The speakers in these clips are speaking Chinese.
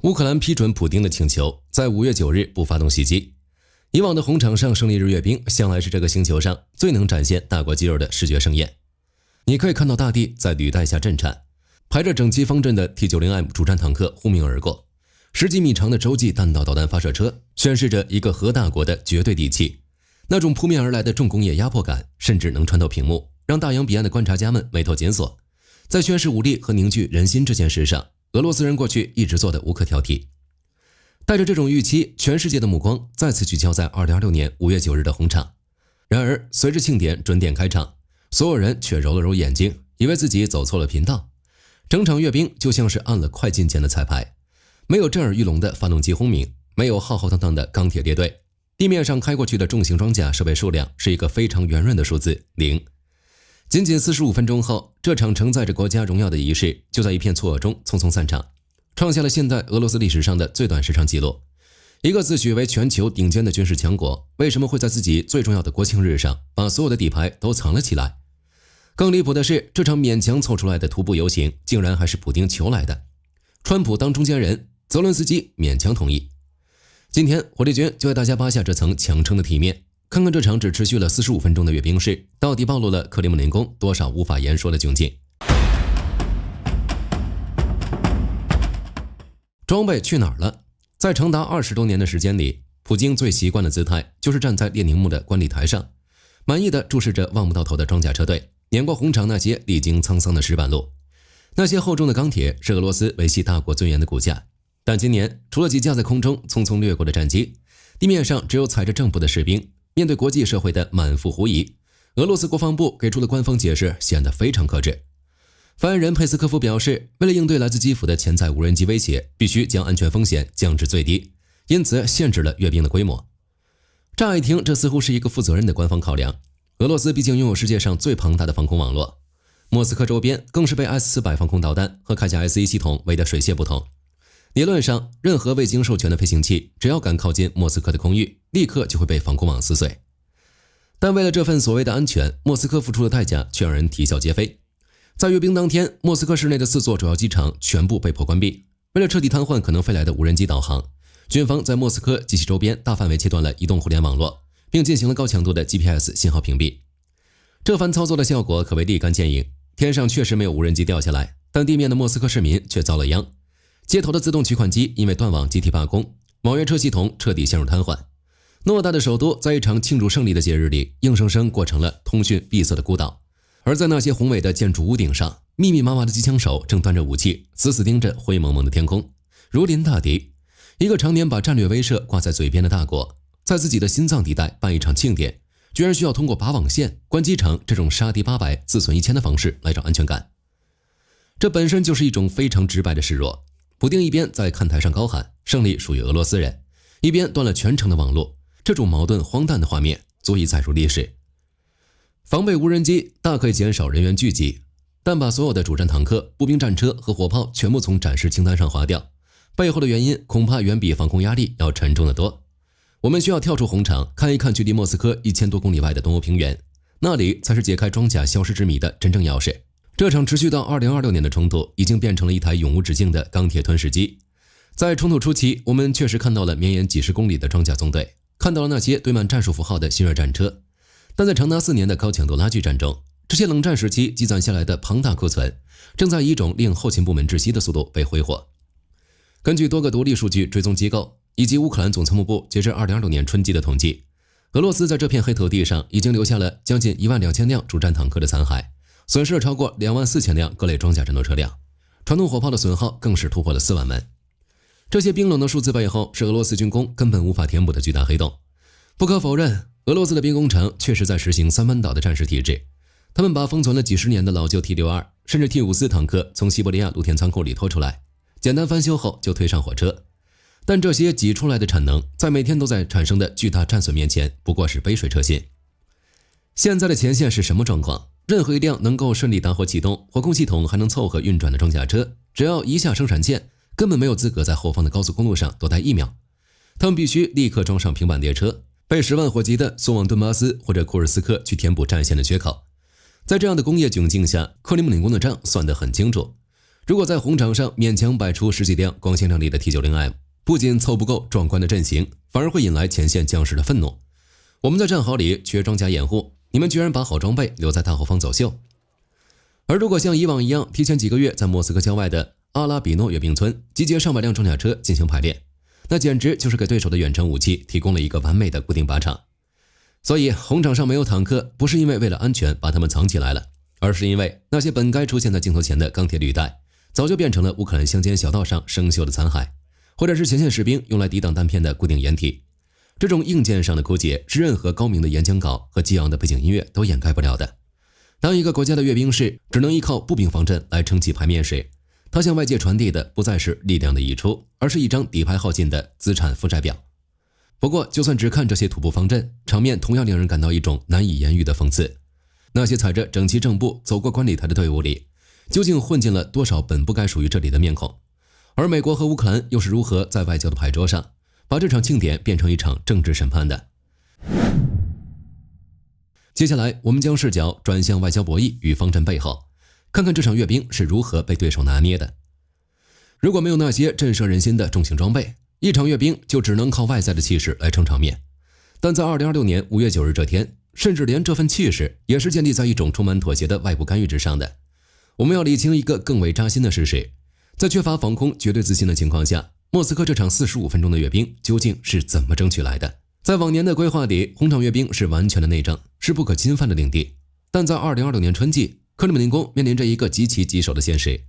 乌克兰批准普丁的请求，在5月9日不发动袭击。以往的红场上胜利日阅兵向来是这个星球上最能展现大国肌肉的视觉盛宴。你可以看到大地在履带下震颤，排着整齐方阵的 T90M 主战坦克呼鸣而过，10几米长的洲际弹道导弹发射车宣示着一个核大国的绝对底气。那种扑面而来的重工业压迫感，甚至能穿透屏幕，让大洋彼岸的观察家们眉头紧锁。在宣示武力和凝聚人心这件事上，俄罗斯人过去一直做的无可挑剔。带着这种预期，全世界的目光再次聚焦在2026年5月9日的红场。然而，随着庆典准点开场，所有人却揉了揉眼睛，以为自己走错了频道。整场阅兵就像是按了快进键的彩排，没有震耳欲聋的发动机轰鸣，没有浩浩荡荡的钢铁列队，地面上开过去的重型装甲设备数量是一个非常圆润的数字0。仅仅45分钟后，这场承载着国家荣耀的仪式就在一片错愕中匆匆散场，创下了现代俄罗斯历史上的最短时长纪录。一个自诩为全球顶尖的军事强国，为什么会在自己最重要的国庆日上把所有的底牌都藏了起来？更离谱的是，这场勉强凑出来的徒步游行竟然还是普丁求来的。川普当中间人，泽伦斯基勉强同意。今天火力军就为大家扒下这层强撑的体面，看看这场只持续了45分钟的阅兵式到底暴露了克里姆林宫多少无法言说的窘境。装备去哪儿了？在长达20多年的时间里，普京最习惯的姿态就是站在列宁墓的观礼台上，满意地注视着望不到头的装甲车队，碾过红场那些历经沧桑的石板路。那些厚重的钢铁是俄罗斯维系大国尊严的骨架，但今年除了几架在空中匆匆掠过的战机，地面上只有踩着正步的士兵。面对国际社会的满腹狐疑，俄罗斯国防部给出的官方解释显得非常克制。发言人佩斯科夫表示，为了应对来自基辅的潜在无人机威胁，必须将安全风险降至最低，因此限制了阅兵的规模。乍一听，这似乎是一个负责任的官方考量。俄罗斯毕竟拥有世界上最庞大的防空网络，莫斯科周边更是被 S-400 防空导弹和铠甲 S-1 系统围得水泄不通。理论上，任何未经授权的飞行器只要敢靠近莫斯科的空域，立刻就会被防空网撕碎。但为了这份所谓的安全，莫斯科付出的代价却让人啼笑皆非。在阅兵当天，莫斯科市内的4座主要机场全部被迫关闭。为了彻底瘫痪可能飞来的无人机导航，军方在莫斯科及其周边大范围切断了移动互联网络，并进行了高强度的 GPS 信号屏蔽。这番操作的效果可谓立竿见影，天上确实没有无人机掉下来，但地面的莫斯科市民却遭了殃。街头的自动取款机因为断网集体罢工，网约车系统彻底陷入瘫痪。偌大的首都在一场庆祝胜利的节日里，硬生生过成了通讯闭塞的孤岛。而在那些宏伟的建筑屋顶上，密密麻麻的机枪手正端着武器，死死盯着灰蒙蒙的天空，如临大敌。一个常年把战略威慑挂在嘴边的大国，在自己的心脏地带办一场庆典，居然需要通过拔网线、关机场这种杀敌800自损1000的方式来找安全感。这本身就是一种非常直白的示弱。普丁一边在看台上高喊胜利属于俄罗斯人，一边断了全城的网络，这种矛盾荒诞的画面足以载入历史。防备无人机大可以减少人员聚集，但把所有的主战坦克、步兵战车和火炮全部从展示清单上划掉，背后的原因恐怕远比防空压力要沉重得多。我们需要跳出红场，看一看距离莫斯科1000多公里外的东欧平原，那里才是解开装甲消失之谜的真正钥匙。这场持续到2026年的冲突已经变成了一台永无止境的钢铁吞噬机。在冲突初期，我们确实看到了绵延几十公里的装甲纵队，看到了那些堆满战术符号的新锐战车，但在长达4年的高强度拉锯战中，这些冷战时期积攒下来的庞大库存，正在以一种令后勤部门窒息的速度被挥霍。根据多个独立数据追踪机构以及乌克兰总参谋部截至2026年春季的统计，俄罗斯在这片黑土地上已经留下了将近12000辆主战坦克的残骸，损失了超过24000辆各类装甲战斗车辆，传统火炮的损耗更是突破了4万门。这些冰冷的数字背后是俄罗斯军工根本无法填补的巨大黑洞。不可否认，俄罗斯的兵工厂确实在实行3班倒的战时体制，他们把封存了几十年的老旧 T62 甚至 T54 坦克从西伯利亚露天仓库里拖出来，简单翻修后就推上火车。但这些挤出来的产能，在每天都在产生的巨大战损面前，不过是杯水车薪。现在的前线是什么状况？任何一辆能够顺利打火启动、火控系统还能凑合运转的装甲车，只要一下生产线，根本没有资格在后方的高速公路上多待1秒。他们必须立刻装上平板列车，被10万火急的送往顿巴斯或者库尔斯克去填补战线的缺口。在这样的工业窘境下，克里姆林宫的账算得很清楚。如果在红场上勉强摆出十几辆光鲜亮丽的 T90M， 不仅凑不够壮观的阵型，反而会引来前线将士的愤怒。我们在战壕里缺装甲掩护，你们居然把好装备留在大后方走秀。而如果像以往一样，提前几个月在莫斯科郊外的阿拉比诺阅兵村集结上百辆装甲车进行排练，那简直就是给对手的远程武器提供了一个完美的固定靶场。所以红场上没有坦克，不是因为为了安全把它们藏起来了，而是因为那些本该出现在镜头前的钢铁履带，早就变成了乌克兰乡间小道上生锈的残骸，或者是前线士兵用来抵挡弹片的固定掩体。这种硬件上的枯竭是任何高明的演讲稿和激昂的背景音乐都掩盖不了的。当一个国家的阅兵式只能依靠步兵方阵来撑起牌面时，它向外界传递的不再是力量的溢出，而是一张底牌耗尽的资产负债表。不过就算只看这些土步方阵，场面同样令人感到一种难以言喻的讽刺。那些踩着整齐正步走过观礼台的队伍里，究竟混进了多少本不该属于这里的面孔？而美国和乌克兰又是如何在外交的牌桌上把这场庆典变成一场政治审判的？接下来我们将视角转向外交博弈与方阵背后，看看这场阅兵是如何被对手拿捏的。如果没有那些震慑人心的重型装备，一场阅兵就只能靠外在的气势来撑场面。但在2026年5月9日这天，甚至连这份气势也是建立在一种充满妥协的外部干预之上的。我们要理清一个更为扎心的事实，在缺乏防空绝对自信的情况下，莫斯科这场45分钟的阅兵究竟是怎么争取来的？在往年的规划里，红场阅兵是完全的内政，是不可侵犯的领地。但在2026年春季，克里姆林宫面临着一个极其棘手的现实：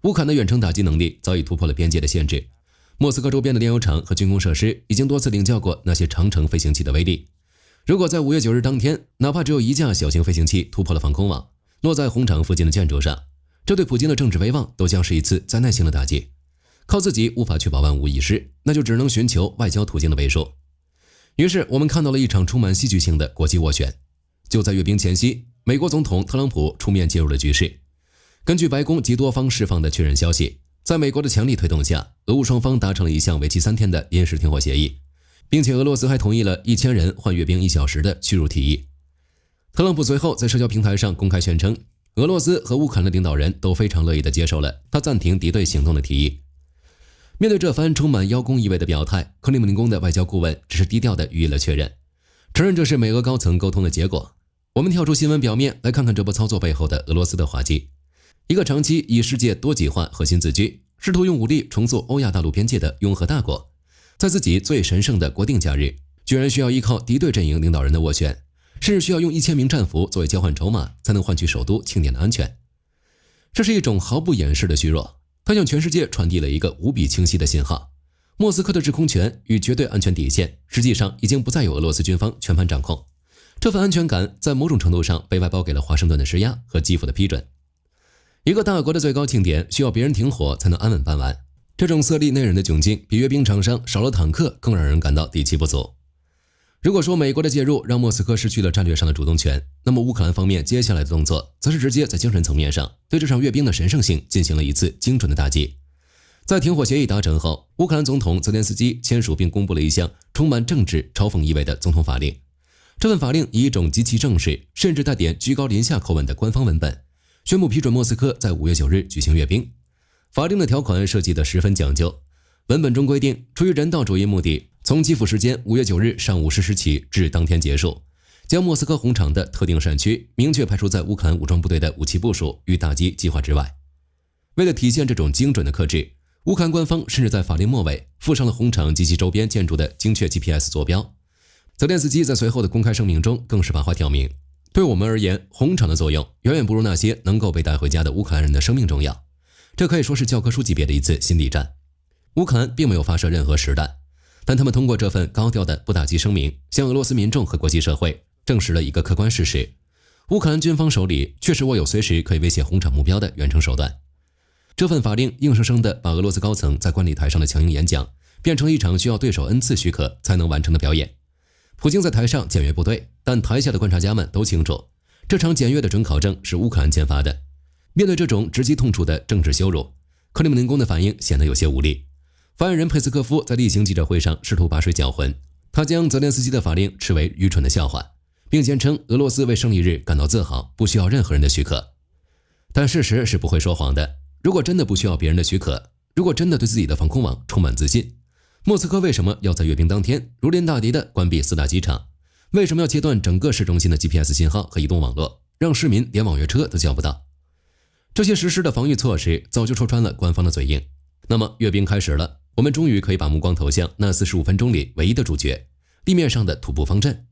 乌克兰的远程打击能力早已突破了边界的限制。莫斯科周边的炼油厂和军工设施已经多次领教过那些长程飞行器的威力。如果在5月9日当天，哪怕只有一架小型飞行器突破了防空网，落在红场附近的建筑上，这对普京的政治威望都将是一次灾难性的打击。靠自己无法确保万无一失，那就只能寻求外交途径的背书。于是我们看到了一场充满戏剧性的国际斡旋。就在阅兵前夕，美国总统特朗普出面介入了局势。根据白宫及多方释放的确认消息，在美国的强力推动下，俄乌双方达成了一项为期3天的临时停火协议，并且俄罗斯还同意了1000人换阅兵1小时的屈辱提议。特朗普随后在社交平台上公开宣称，俄罗斯和乌克兰的领导人都非常乐意地接受了他暂停敌对行动的提议。面对这番充满邀功意味的表态，克里姆林宫的外交顾问只是低调地予以了确认，承认这是美俄高层沟通的结果。我们跳出新闻表面来看看这波操作背后的俄罗斯的滑稽。一个长期以世界多极化核心自居，试图用武力重塑欧亚大陆边界的拥核大国，在自己最神圣的国定假日，居然需要依靠敌对阵营领导人的斡旋，甚至需要用1000名战俘作为交换筹码，才能换取首都庆典的安全。这是一种毫不掩饰的虚弱，它向全世界传递了一个无比清晰的信号：莫斯科的制空权与绝对安全底线实际上已经不再由俄罗斯军方全盘掌控。这份安全感在某种程度上被外包给了华盛顿的施压和基辅的批准。一个大国的最高庆典需要别人停火才能安稳办完，这种色厉内荏的窘境比阅兵场上少了坦克更让人感到底气不足。如果说美国的介入让莫斯科失去了战略上的主动权，那么乌克兰方面接下来的动作则是直接在精神层面上对这场阅兵的神圣性进行了一次精准的打击。在停火协议达成后，乌克兰总统泽连斯基签署并公布了一项充满政治嘲讽意味的总统法令。这份法令以一种极其正式，甚至带点居高临下口吻的官方文本，宣布批准莫斯科在5月9日举行阅兵。法令的条款设计得十分讲究，文本中规定，出于人道主义目的，从基辅时间5月9日上午10时起至当天结束，将莫斯科红场的特定山区明确排除在乌克兰武装部队的武器部署与打击计划之外。为了体现这种精准的克制，乌克兰官方甚至在法令末尾附上了红场及其周边建筑的精确 GPS 坐标。泽连斯基在随后的公开声明中更是把话挑明，对我们而言，红场的作用远远不如那些能够被带回家的乌克兰人的生命重要。这可以说是教科书级别的一次心理战。乌克兰并没有发射任何实弹，但他们通过这份高调的不打击声明，向俄罗斯民众和国际社会证实了一个客观事实：乌克兰军方手里确实握有随时可以威胁红场目标的远程手段。这份法令硬生生地把俄罗斯高层在观礼台上的强硬演讲变成了一场需要对手 N 次许可才能完成的表演。普京在台上检阅部队，但台下的观察家们都清楚，这场检阅的准考证是乌克兰签发的。面对这种直击痛处的政治羞辱，克里姆林宫的反应显得有些无力。发言人佩斯科夫在例行记者会上试图把水搅浑，他将泽连斯基的法令视为愚蠢的笑话，并坚称俄罗斯为胜利日感到自豪，不需要任何人的许可。但事实是不会说谎的，如果真的不需要别人的许可，如果真的对自己的防空网充满自信，莫斯科为什么要在阅兵当天如临大敌地关闭4大机场？为什么要切断整个市中心的 GPS 信号和移动网络，让市民连网约车都叫不到？这些实施的防御措施早就戳穿了官方的嘴硬。那么阅兵开始了，我们终于可以把目光投向那45分钟里唯一的主角——地面上的土步方阵。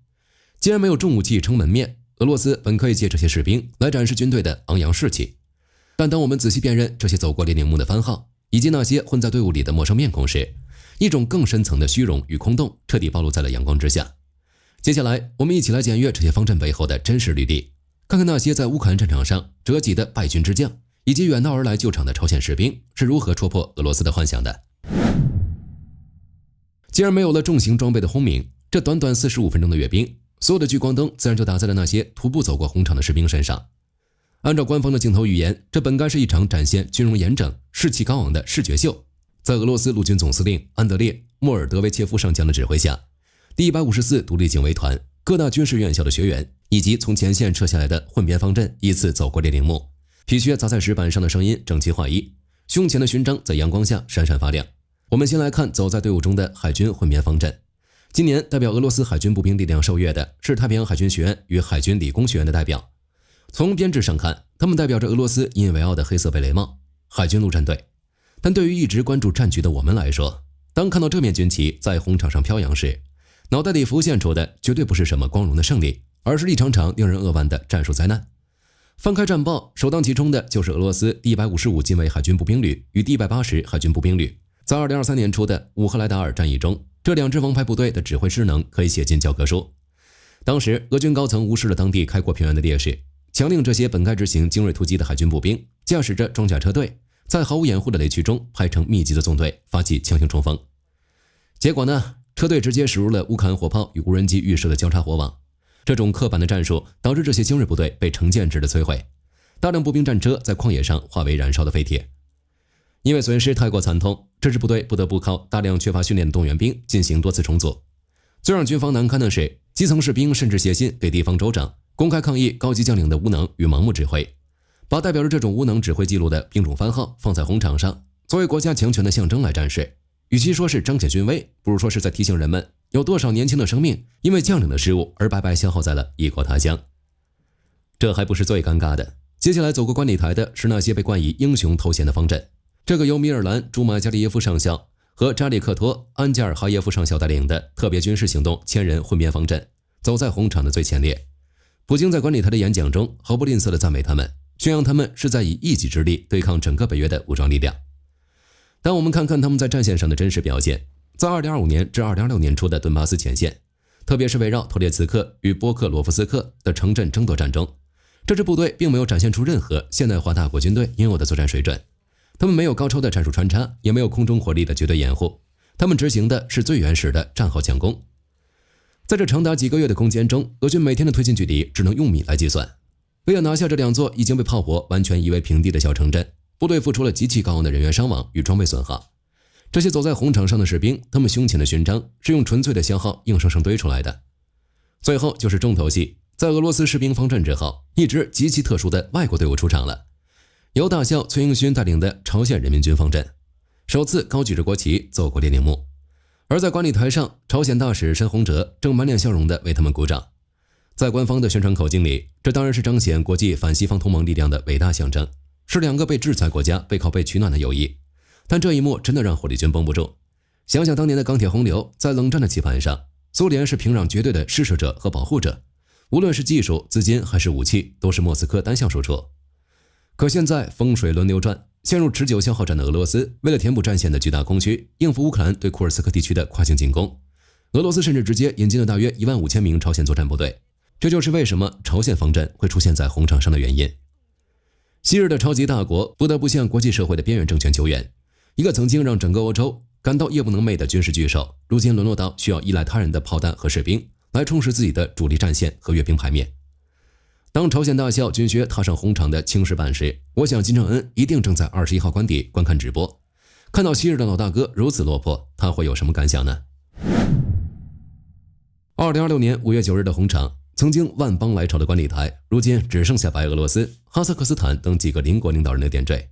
既然没有重武器撑门面，俄罗斯本可以借这些士兵来展示军队的昂扬士气。但当我们仔细辨认这些走过列宁墓的番号，以及那些混在队伍里的陌生面孔时，一种更深层的虚荣与空洞彻底暴露在了阳光之下。接下来，我们一起来检阅这些方阵背后的真实履历，看看那些在乌克兰战场上折戟的败军之将，以及远道而来救场的朝鲜士兵是如何戳破俄罗斯的幻想的。既然没有了重型装备的轰鸣，这短短45分钟的阅兵，所有的聚光灯自然就打在了那些徒步走过红场的士兵身上。按照官方的镜头语言，这本该是一场展现军容严整、士气高昂的视觉秀。在俄罗斯陆军总司令安德烈·莫尔德维切夫上将的指挥下，第154独立警卫团、各大军事院校的学员以及从前线撤下来的混编方阵依次走过列宁墓，皮靴砸在石板上的声音整齐划一，胸前的勋章在阳光下闪闪发亮。我们先来看走在队伍中的海军混编方阵。今年代表俄罗斯海军步兵力量受阅的是太平洋海军学院与海军理工学院的代表。从编制上看，他们代表着俄罗斯引以为傲的黑色贝雷帽——海军陆战队。但对于一直关注战局的我们来说，当看到这面军旗在红场上飘扬时，脑袋里浮现出的绝对不是什么光荣的胜利，而是一场场令人扼腕的战术灾难。翻开战报，首当其冲的就是俄罗斯第155近卫海军步兵旅与第180海军步兵旅在2023年初的乌赫莱达尔战役中，这两支王牌部队的指挥失能可以写进教科书。当时俄军高层无视了当地开阔平原的劣势，强令这些本该执行精锐突击的海军步兵驾驶着装甲车队，在毫无掩护的雷区中排成密集的纵队，发起强行冲锋。结果呢，车队直接驶入了乌克兰火炮与无人机预设的交叉火网。这种刻板的战术导致这些精锐部队被成建制的摧毁，大量步兵战车在旷野上化为燃烧的废铁。因为损失太过惨痛，这支部队不得不靠大量缺乏训练的动员兵进行多次重组。最让军方难堪的是，基层士兵甚至写信给地方州长，公开抗议高级将领的无能与盲目指挥，把代表着这种无能指挥记录的兵种番号放在红场上，作为国家强权的象征来展示。与其说是彰显军威，不如说是在提醒人们，有多少年轻的生命因为将领的失误而白白消耗在了异国他乡。这还不是最尴尬的，接下来走过观礼台的是那些被冠以英雄头衔的方阵。这个由米尔兰·朱马加利耶夫上校和扎里克托·安加尔哈耶夫上校带领的特别军事行动1000人混编方阵，走在红场的最前列。普京在观礼台的演讲中毫不吝啬地赞美他们，宣扬他们是在以一己之力对抗整个北约的武装力量。当我们看看他们在战线上的真实表现，在2025年至2026年初的顿巴斯前线，特别是围绕托列茨克与波克罗夫斯克的城镇争夺战中，这支部队并没有展现出任何现代化大国军队应有的作战水准。他们没有高超的战术穿插，也没有空中火力的绝对掩护，他们执行的是最原始的战壕强攻。在这长达几个月的攻坚中，俄军每天的推进距离只能用米来计算。为了拿下这两座已经被炮火完全夷为平地的小城镇，部队付出了极其高昂的人员伤亡与装备损耗。这些走在红场上的士兵，他们胸前的勋章是用纯粹的消耗硬生生堆出来的。最后就是重头戏，在俄罗斯士兵方阵之后，一支极其特殊的外国队伍出场了。由大校崔英勋带领的朝鲜人民军方阵，首次高举着国旗走过列宁墓。而在观礼台上，朝鲜大使申洪哲正满脸笑容地为他们鼓掌。在官方的宣传口径里，这当然是彰显国际反西方同盟力量的伟大象征，是两个被制裁国家背靠背取暖的友谊。但这一幕真的让火力军绷不住。想想当年的钢铁洪流，在冷战的棋盘上，苏联是平壤绝对的施舍者和保护者，无论是技术、资金还是武器，都是莫斯科单向输出。可现在风水轮流转，陷入持久消耗战的俄罗斯，为了填补战线的巨大空虚，应付乌克兰对库尔斯克地区的跨境进攻，俄罗斯甚至直接引进了大约15000名朝鲜作战部队。这就是为什么朝鲜方阵会出现在红场上的原因。昔日的超级大国不得不向国际社会的边缘政权求援，一个曾经让整个欧洲感到夜不能寐的军事巨兽，如今沦落到需要依赖他人的炮弹和士兵来充实自己的主力战线和阅兵牌面。当朝鲜大校军靴踏上红场的青石板时，我想金正恩一定正在21号官邸观看直播。看到昔日的老大哥如此落魄，他会有什么感想呢？2026年5月9日的红场，曾经万邦来朝的观礼台，如今只剩下白俄罗斯、哈萨克斯坦等几个邻国领导人的点缀。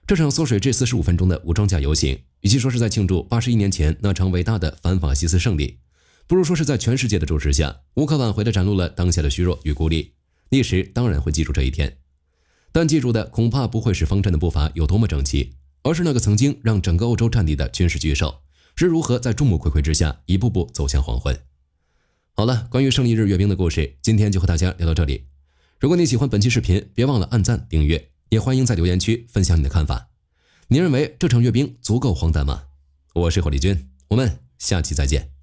这场缩水至45分钟的无装甲游行，与其说是在庆祝81年前那场伟大的反法西斯胜利，不如说是在全世界的注视下，无可挽回地展露了当下的虚弱与孤立。历史当然会记住这一天，但记住的恐怕不会是方阵的步伐有多么整齐，而是那个曾经让整个欧洲战地的军事巨兽是如何在众目睽睽之下一步步走向黄昏。好了，关于胜利日阅兵的故事，今天就和大家聊到这里。如果你喜欢本期视频，别忘了按赞订阅，也欢迎在留言区分享你的看法。你认为这场阅兵足够荒诞吗？我是火力军，我们下期再见。